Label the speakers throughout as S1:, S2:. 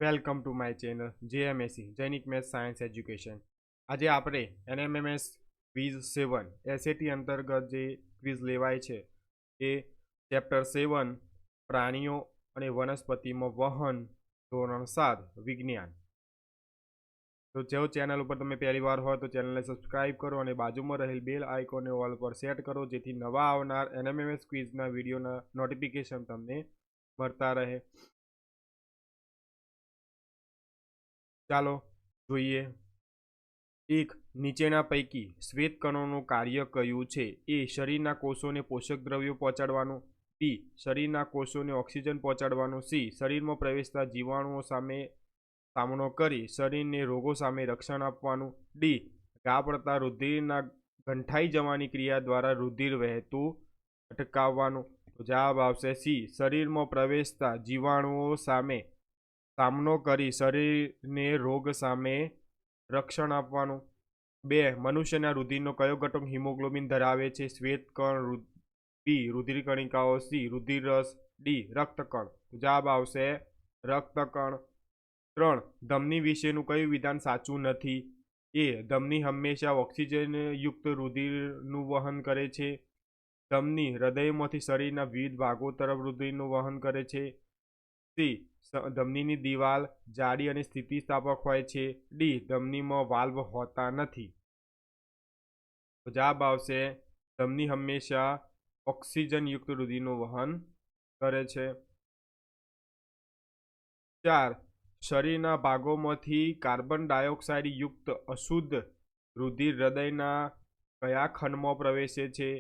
S1: Welcome to my channel JMSC Jainik maths science education. આજે આપણે NMMS quiz 7 SAT અંતર્ગત જે ક્વિઝ લેવાય છે એ ચેપ્ટર 7 પ્રાણીઓ અને વનસ્પતિમાં વહન ધોરણ 7 વિજ્ઞાન। તો જો ચેનલ ઉપર તમે પહેલી વાર હોય તો ચેનલને સબસ્ક્રાઇબ કરો અને બાજુમાં રહેલ બેલ આઇકોનને ઓલ પર સેટ કરો, જેથી નવા આવનાર NMMS ક્વિઝના વિડીયોના નોટિફિકેશન તમને મળતા રહે। ચાલો જોઈએ। એક, નીચેના પૈકી શ્વેત કણોનું કાર્ય કયું છે? એ, શરીરના કોષોને પોષક દ્રવ્યો પહોંચાડવાનું, બી, શરીરના કોષોને ઓક્સિજન પહોંચાડવાનું, સી, શરીરમાં પ્રવેશતા જીવાણુઓ સામનો કરી શરીરને રોગો સામે રક્ષણ આપવાનું, ડી, ઘા પડતા રુધિરના ગંઠાઈ જવાની ક્રિયા દ્વારા રુધિર વહેતું અટકાવવાનું। તો જવાબ આવશે સી, શરીરમાં પ્રવેશતા જીવાણુઓ સામનો કરી શરીરને રોગ સામે રક્ષણ આપવાનું। બે, મનુષ્યના રુધિરનો કયો ઘટક હિમોગ્લોબિન ધરાવે છે? શ્વેત કણ, બી, રુધિર કણિકાઓ, સી, રુધિર રસ, ડી, રક્તકણ। જવાબ આવશે રક્તકણ। ત્રણ, ધમની વિશેનું કયું વિધાન સાચું નથી? એ, ધમની હંમેશા ઓક્સિજન યુક્ત રુધિરનું વહન કરે છે, ધમની હૃદયમાંથી શરીરના વિવિધ ભાગો તરફ રુધિરનું વહન કરે છે, સી, ધમનીની દિવાલ જાડી અને સ્થિતિસ્થાપક હોય છે, ડી, ધમનીમાં વાલ્વ હોતા નથી। તો જવાબ આવશે ધમની હંમેશા ઓક્સિજન યુક્ત રુધિરનું વહન કરે છે। ચાર, શરીરના ભાગોમાંથી કાર્બન ડાયોક્સાઇડ યુક્ત અશુદ્ધ રુધિર હૃદયના કયા ખંડમાં પ્રવેશે છે?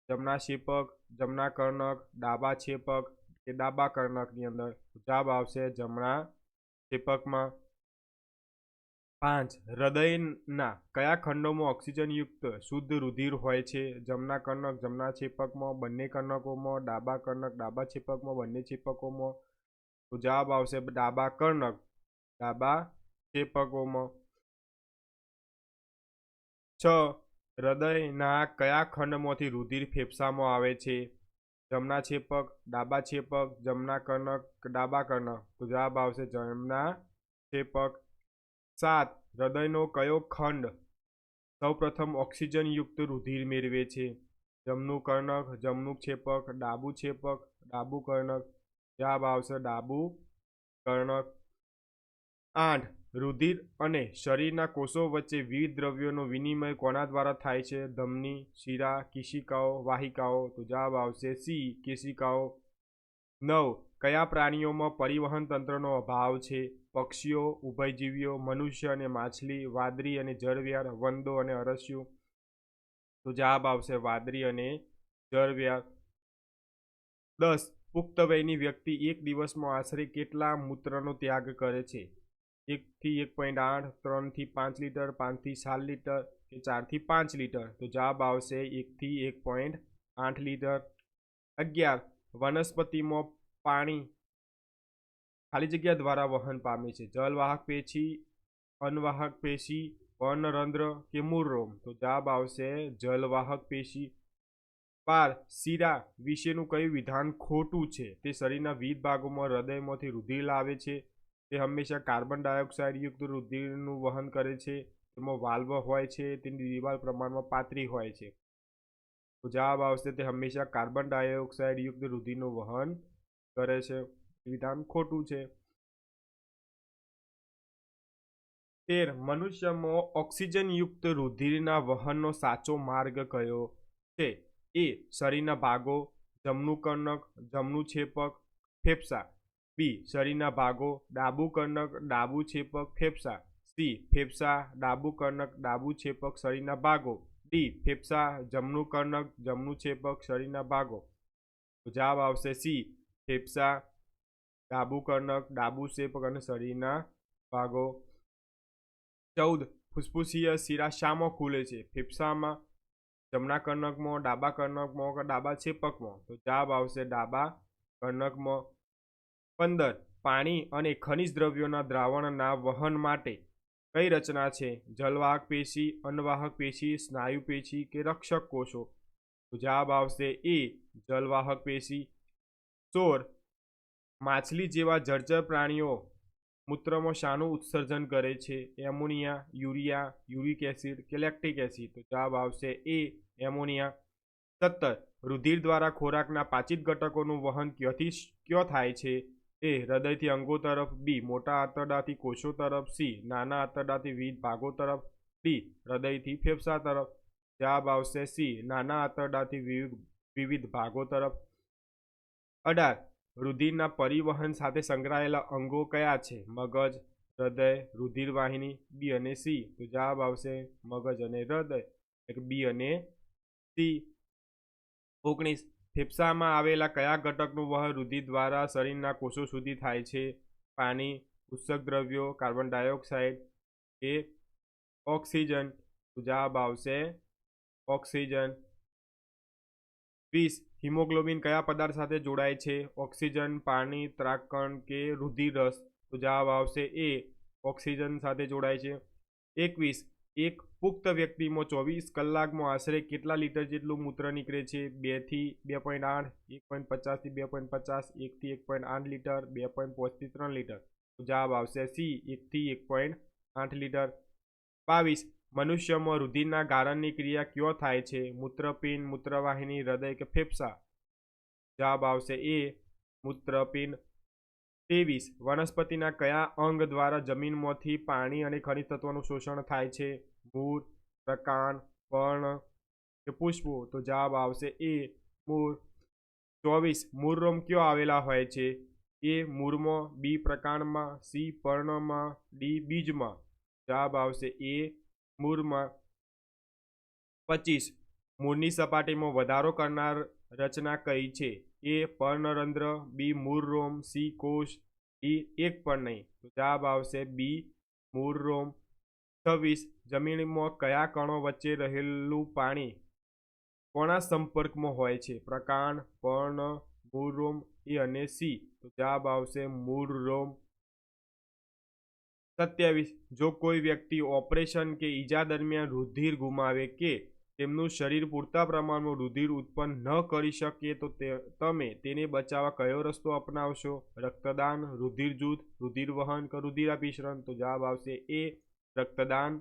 S1: જમણા ક્ષેપક, જમણા કર્ણક, ડાબા ક્ષેપક કે ડાબા કર્ણકની અંદર? જવાબ આવશે જમણા ક્ષેપકમાં। 5, હૃદયના કયા ખંડોમાં ઓક્સિજન યુક્ત શુદ્ધ રુધિર હોય છે? જમણા કર્ણક, જમણા ક્ષેપકમાં, બંને કર્ણકોમાં, ડાબા કર્ણક, ડાબા ક્ષેપકમાં, બંને ક્ષેપકોમાં? તો જવાબ આવશે ડાબા કર્ણક, ડાબા ક્ષેપકોમાં। 6, હૃદયના કયા ખંડમાંથી રુધિર ફેફસામાં આવે છે? જમણા ક્ષેપક, ડાબા ક્ષેપક, જમણા કર્ણક, ડાબા કર્ણક? તો જવાબ આવશે જમણા ક્ષેપક। 7, હૃદયનો કયો ખંડ સૌપ્રથમ ઓક્સિજન યુક્ત રુધિર મેળવે છે? જમણું કર્ણક, જમણું ક્ષેપક, ડાબું ક્ષેપક, ડાબું કર્ણક? જવાબ આવશે ડાબું કર્ણક। 8, રુધિર અને શરીરના કોષો વચ્ચે વિવિધ દ્રવ્યોનો વિનિમય કોના દ્વારા થાય છે? ધમની, શિરા, કેશિકાઓ, વાહિકાઓ? તો જવાબ આવશે સી, કેશિકાઓ। 9, કયા પ્રાણીઓમાં પરિવહન તંત્રનો અભાવ છે? પક્ષીઓ, ઉભયજીવીઓ, મનુષ્ય અને માછલી, વાદળી અને જળવ્યાર, વંદો અને અરસ્યુ? તો જવાબ આવશે વાદળી અને જળવ્યાર। 10, પુખ્ત વયની વ્યક્તિ એક દિવસમાં આશરે કેટલા મૂત્રનો ત્યાગ કરે છે? 1 થી 1.8, 3 થી 5 લીટર, 5 થી 7 લીટર કે 4 થી 5 લીટર? તો જવાબ આવશે 1 થી 1.8 લીટર। 11, વનસ્પતિમાં પાણી ખાલી જગ્યા દ્વારા વહન પામે છે? જલવાહક પેશી, અનવાહક પેશી, પર્ણરંધ્ર કે મૂળરોમ? તો જવાબ આવશે જલવાહક પેશી। 12, શિરા વિશેનું કયું વિધાન ખોટું છે? તે શરીરના વિવિધ ભાગોમાં હૃદયમાંથી રુધિર લાવે છે, તે હંમેશા કાર્બન ડાયોક્સાઇડ યુક્ત રુધિરનું વહન કરે છે, તેમાં વાલ્વ હોય છે, તેની દિવાલ પ્રમાણમાં પાતળી હોય છે? તો જવાબ આવશે તે હંમેશા કાર્બન ડાયોક્સાઇડ યુક્ત રુધિરનું વહન કરે છે, વિધાન ખોટું છે। 13, મનુષ્યમાં ઓક્સિજન યુક્ત રુધિરના વહનનો સાચો માર્ગ કયો છે? એ, શરીરના ભાગો, જમણું કર્ણક, જમણું ક્ષેપક, ફેફસા, બી, શરીરના ભાગો, ડાબું કર્ણક, ડાબું ક્ષેપક, ફેફસા, સી, ફેફસા, ડાબું કર્ણક, ડાબું ક્ષેપક, શરીરના ભાગો, ડી, ફેફસા, જમણું કર્ણક, જમણું ક્ષેપક, શરીરના ભાગો? તો જવાબ આવશે સી, ફેફસા, ડાબું કર્ણક, ડાબું ક્ષેપક અને શરીરના ભાગો। 14, ફુસ્ફુસીય શિરા શામાં ખુલે છે? ફેફસામાં, જમણા કર્ણકમાં, ડાબા કર્ણકમાં કે ડાબા ક્ષેપકમાં? તો જવાબ આવશે ડાબા કર્ણકમાં। 15, પાણી અને ખનિજ દ્રવ્યોના દ્રાવણના વહન માટે કઈ રચના છે? જલવાહક પેશી, અનવાહક પેશી, સ્નાયુ પેશી કે રક્ષક કોષો? તો જવાબ આવશે એ, જલવાહક પેશી। 16, માછલી જેવા જળચર પ્રાણીઓ મૂત્રમાં શાનું ઉત્સર્જન કરે છે? એમોનિયા, યુરિયા, યુરિક એસિડ કે લેક્ટિક એસિડ? તો જવાબ આવશે એ, એમોનિયા. 17. રુધિર દ્વારા ખોરાકના પાચિત ઘટકોનું વહન ક્યાં થાય છે? એ. હૃદયથી અંગો તરફ. બી. મોટા આંતરડાથી કોષો તરફ. સી. નાના આંતરડાથી વિવિધ ભાગો તરફ. ડી. હૃદયથી ફેફસા તરફ. જવાબ આવશે સી, નાના આંતરડાથી વિવિધ ભાગો તરફ. 18. રુધિરના પરિવહન સાથે સંકળાયેલા અંગો કયા છે? મગજ, હૃદય, રુધિર વાહિની. બી અને સી. તો જવાબ આવશે મગજ અને હૃદય, એટલે બી અને સી. 19. ફેફસામાં આવેલા કયા ઘટકનું વહન રુધિર દ્વારા શરીરના કોષો સુધી થાય છે? પાણી, ઉત્સર્ગ દ્રવ્યો, કાર્બન ડાયોક્સાઇડ કે ઓક્સિજન? તો જવાબ આવશે ઓક્સિજન. 20. હિમોગ્લોબિન કયા પદાર્થ સાથે જોડાય છે? ઓક્સિજન, પાણી, ત્રાકકણ કે રુધિર રસ? તો જવાબ આવશે એ, ઓક્સિજન સાથે જોડાય છે. 21. એક પુખ્ત વ્યક્તિમાં 24 કલાકમાં આશરે કેટલા લીટર જેટલું મૂત્ર નીકળે છે? 2 થી 2.8, 1.50 થી 2.50, 1 થી 1.8 લીટર, 2.5 થી 3 લીટર? તો જવાબ આવશે સી, 1 થી 1.8 લીટર. 22. મનુષ્યમાં રુધિરના ગાળણની ક્રિયા ક્યાં થાય છે? મૂત્રપિંડ, મૂત્રવાહિની, હૃદય કે ફેફસા? જવાબ આવશે એ, મૂત્રપિંડ. 23. વનસ્પતિના કયા અંગ દ્વારા જમીનમાંથી પાણી અને ખનિજ તત્વોનું શોષણ થાય છે? મૂળ, પ્રકાંડ, પર્ણ કે પુષ્પો? તો જવાબ આવશે એ, મૂળ. 24. મૂળરોમ ક્યાં આવેલા હોય છે? એ. મૂળમાં. બી. પ્રકાંડમાં. સી. પર્ણમાં. ડી. બીજમાં? જવાબ આવશે એ, મૂળમાં. 25. મૂળની સપાટીમાં વધારો કરનાર રચના કઈ છે? એ. પર્ણરંધ્ર. બી. મૂળરોમ. સી. કોષ. ડી. એક પણ નહીં? તો જવાબ આવશે બી, મૂળરોમ. 26. જમીનમાં કયા કણો વચ્ચે રહેલું પાણી કોના સંપર્કમાં હોય છે? પ્રકાંડ, પર્ણ, મૂળરોમ. એ અને સી. તો જવાબ આવશે મૂળરોમ. 27. જો કોઈ વ્યક્તિ ઓપરેશન કે ઈજા દરમિયાન રુધિર ગુમાવે કે તેમનું શરીર પૂરતા પ્રમાણમાં રુધિર ઉત્પન્ન ન કરી શકે તો તમે તેને બચાવવા કયો રસ્તો અપનાવશો? રક્તદાન, રુધિર જૂથ, રુધિર વહન કે રુધિરાભિસરણ? તો જવાબ આવશે એ, રક્તદાન.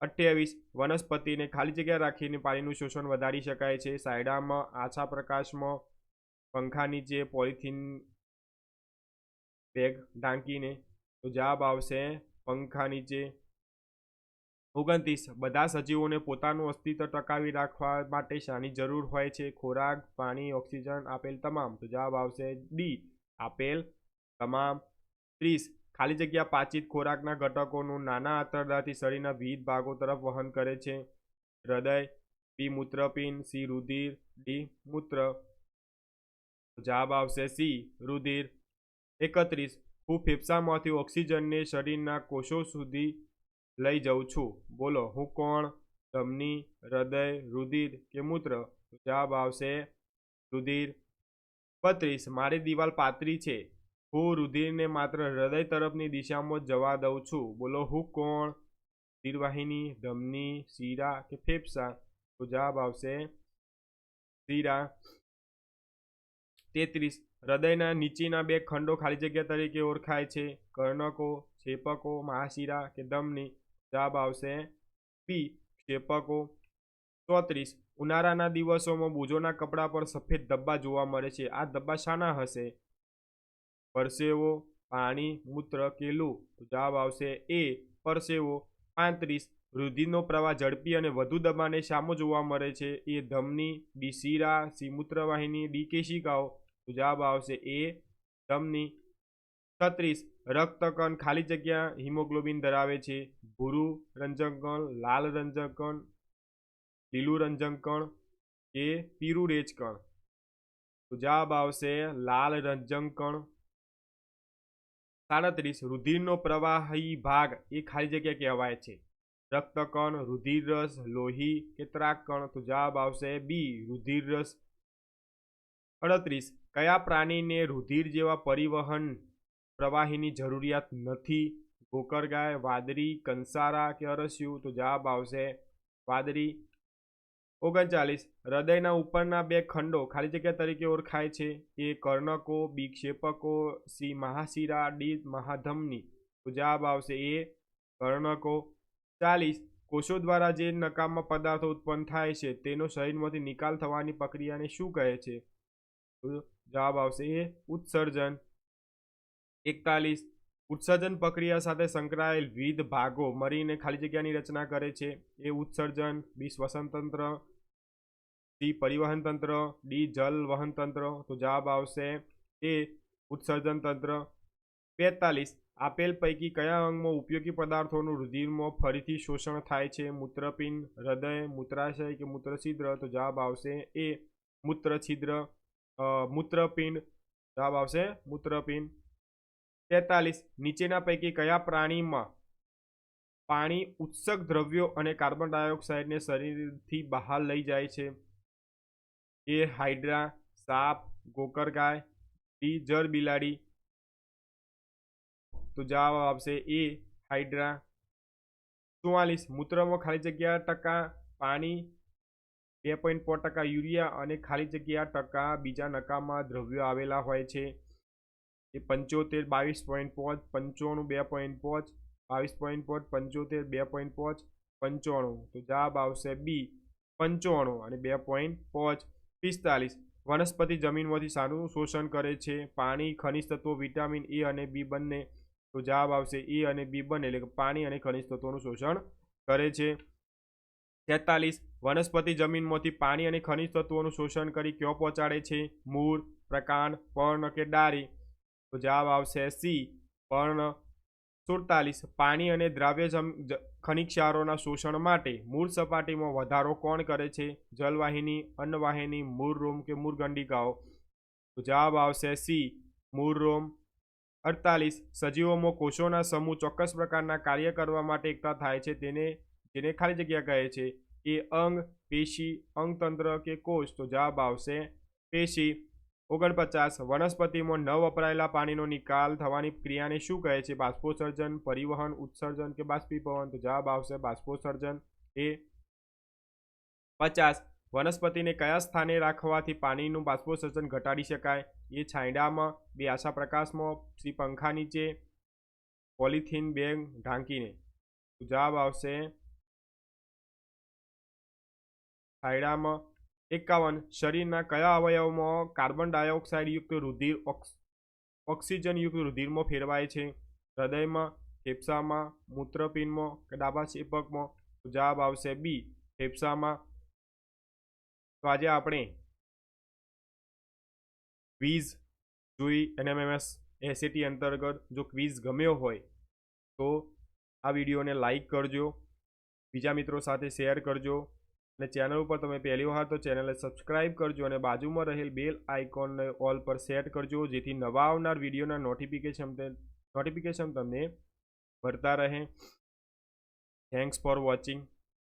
S1: 28. વનસ્પતિને ખાલી જગ્યા રાખીને પાણીનું શોષણ વધારી શકાય છે? સાયડામાં, આછા પ્રકાશમાં, પંખા નીચે, પોલિથીન બેગ ઢાંકીને? તો જવાબ આવશે પંખા નીચે. 29. બધા સજીવોને પોતાનું અસ્તિત્વ ટકાવી રાખવા માટે શાની જરૂર હોય છે? ખોરાક, પાણી, ઓક્સિજન, આપેલ તમામ? તો જવાબ આવશે ડી, આપેલ તમામ. 30. ખાલી જગ્યા પાચિત ખોરાકના ઘટકોનું નાના આંતરડાથી શરીરના વિવિધ ભાગો તરફ વહન કરે છે? હૃદય, બી. મૂત્રપિંડ, સી. રુધિર, ડી. મૂત્ર? જવાબ આવશે સી, રુધિર. 31. હું ફેફસામાંથી ઓક્સિજનને શરીરના કોષો સુધી લઈ જાઉં છું. બોલો હું કોણ? ધમની, હૃદય, રુધિર કે મૂત્ર? જવાબ આવશે રુધિર. 32. મારી દિવાલ પાતળી છે, હું રુધિરને માત્ર હૃદય તરફની દિશામાં જ જવા દઉં છું. બોલો હું કોણ? રુધિરવાહિની, ધમની, શીરા કે ફેફસા? તો જવાબ આવશે શીરા. 33. હૃદયના નીચેના બે ખંડો ખાલી જગ્યા તરીકે ઓળખાય છે? કર્ણકો, ક્ષેપકો, મહાશિરા કે ધમની? જવાબ આવશે બી, ક્ષેપકો. 34. ઉનાળાના દિવસોમાં બુજોના કપડા પર સફેદ ધબ્બા જોવા મળે છે, આ ધબ્બા શાના હશે? પરસેવો, પાણી, મૂત્ર કે લૂ? તો જવાબ આવશે એ, પરસેવો. 35. રુધિરનો પ્રવાહ ઝડપી અને વધુ દબાણે શામાં જોવા મળે છે? એ. ધમની, બી. શીરા, સી. મૂત્રવાહિની, ડી. કેશિકાઓ? તો જવાબ આવશે એ, ધમની. 36. રક્તકણ ખાલી જગ્યા હિમોગ્લોબિન ધરાવે છે? ભૂરું રંજકકણ, લાલ રંજકકણ, લીલું રંજકકણ કે પીળું રેચકણ? તો જવાબ આવશે લાલ રંજકકણ. 37. રુધિરનો પ્રવાહી ભાગ એ ખાલી જગ્યા કહેવાય છે? રક્તકણ, રુધિર રસ, લોહી કે ત્રાકકણ? તો જવાબ આવશે બી, રુધિર રસ. 38. કયા પ્રાણીને રુધિર જેવા પરિવહન પ્રવાહીની જરૂરિયાત નથી? ગોકરગાય, વાદળી, કંસારા કે અરસિયું? તો જવાબ આવશે વાદળી. 39. હૃદયના ઉપરના બે ખંડો ખાલી જગ્યા તરીકે ઓળખાય છે? એ. કર્ણકો, બી. ક્ષેપકો, સી. મહાશિરા, ડી. મહાધમની? તો જવાબ આવશે એ કર્ણકો. 40 કોષો દ્વારા જે નકામા પદાર્થો ઉત્પન્ન થાય છે તેનો શરીરમાંથી નિકાલ થવાની પ્રક્રિયાને શું કહે છે? તો જવાબ આવશે એ ઉત્સર્જન. 41 ઉત્સર્જન પ્રક્રિયા સાથે સંકળાયેલ વિવિધ ભાગો મળીને ખાલી જગ્યાની રચના કરે છે. એ ઉત્સર્જન. બી શ્વસન તંત્ર. સી પરિવહન તંત્ર. ડી જલ વહન તંત્ર. તો જવાબ આવશે એ ઉત્સર્જન તંત્ર. 42 આપેલ પૈકી કયા અંગમાં ઉપયોગી પદાર્થોનું રુધિરમાં ફરીથી શોષણ થાય છે? મૂત્રપિંડ, હૃદય, મૂત્રાશય કે મૂત્રછિદ્ર? તો જવાબ આવશે એ મૂત્રપિંડ. જવાબ આવશે મૂત્રપિંડ. 43 નીચેના પૈકી કયા પ્રાણીમાં પાણી ઉત્સર્ગ દ્રવ્યો અને કાર્બન ડાયોક્સાઇડને શરીરથી બહાર લઈ જાય છે? એ હાઇડ્રા, સાપ, ગોકરગાય, ડી જળ બિલાડી? તો જવાબ આવશે એ હાઇડ્રા. 44 મૂત્રમાં ખાલી જગ્યા ટકા પાણી, 2.5% યુરિયા અને ખાલી જગ્યા ટકા બીજા નકામા દ્રવ્યો આવેલા હોય છે. એ 75, 22.5, 95, 2.5, 22.5, 75, 2.5, 95. તો જવાબ આવશે બી 95 અને 2.5. 45 વનસ્પતિ જમીનમાંથી શાનું શોષણ કરે છે? પાણી, ખનિજ તત્વો, વિટામિન એ અને બી બંને? તો જવાબ આવશે એ અને બી બંને, એટલે કે પાણી અને ખનિજ તત્વોનું શોષણ કરે છે. 46 વનસ્પતિ જમીનમાંથી પાણી અને ખનિજ તત્વોનું શોષણ કરી ક્યાં પહોંચાડે છે? મૂળ, પ્રકાંડ, પર્ણ કે ડાળી? તો જવાબ આવશે સી પર્ણ. 47 પાણી અને દ્રાવ્ય ખનિજ ક્ષારોના શોષણ માટે મૂળ સપાટીમાં વધારો કોણ કરે છે? જલવાહિની, અન્નવાહિની, મૂળરોમ કે મૂળગંડિકાઓ? તો જવાબ આવશે સી મૂળરોમ. 48 સજીવોમાં કોષોના સમૂહ ચોક્કસ પ્રકારના કાર્ય કરવા માટે એકઠા થાય છે જેને ખાલી જગ્યા કહે છે? એ અંગ, પેશી, અંગતંત્ર કે કોષ? તો જવાબ આવશે પેશી. 49 વનસ્પતિમાં ન વપરાયેલા પાણીનો નિકાલ થવાની ક્રિયાને શું કહે છે? બાષ્પોત્સર્જન, પરિવહન, ઉત્સર્જન કે બાષ્પીભવન? તો જવાબ આવશે બાષ્પોત્સર્જન. એ 50 વનસ્પતિને કયા સ્થાને રાખવાથી પાણીનું બાષ્પોત્સર્જન ઘટાડી શકાય? એ છાંયડામાં, બી આછા પ્રકાશમાં, સી પંખા નીચે, પોલિથીન બેગ ઢાંકીને? તો જવાબ આવશે છાંયડામાં. 51 શરીરના કયા અવયવમાં કાર્બન ડાયોક્સાઇડ યુક્ત રુધિર ઓક્સિજન યુક્ત રુધિરમાં ફેરવાય છે? હૃદયમાં, ફેફસામાં, મૂત્રપિંડમાં કે ડાબા ક્ષેપકમાં? તો જવાબ આવશે બી ફેફસામાં. તો આજે આપણે ક્વિઝ જોઈ NMMS SAT અંતર્ગત. જો ક્વિઝ ગમ્યો હોય તો આ વિડીયોને લાઈક કરજો, બીજા મિત્રો સાથે શેર કરજો અને ચેનલ ઉપર તમે પહેલી વાર તો ચેનલને સબસ્ક્રાઈબ કરજો અને બાજુમાં રહેલ બેલ આઇકોનને ઓલ પર સેટ કરજો જેથી નવા આવનાર વિડીયોના નોટિફિકેશન તમને મળતા રહે. Thanks for watching.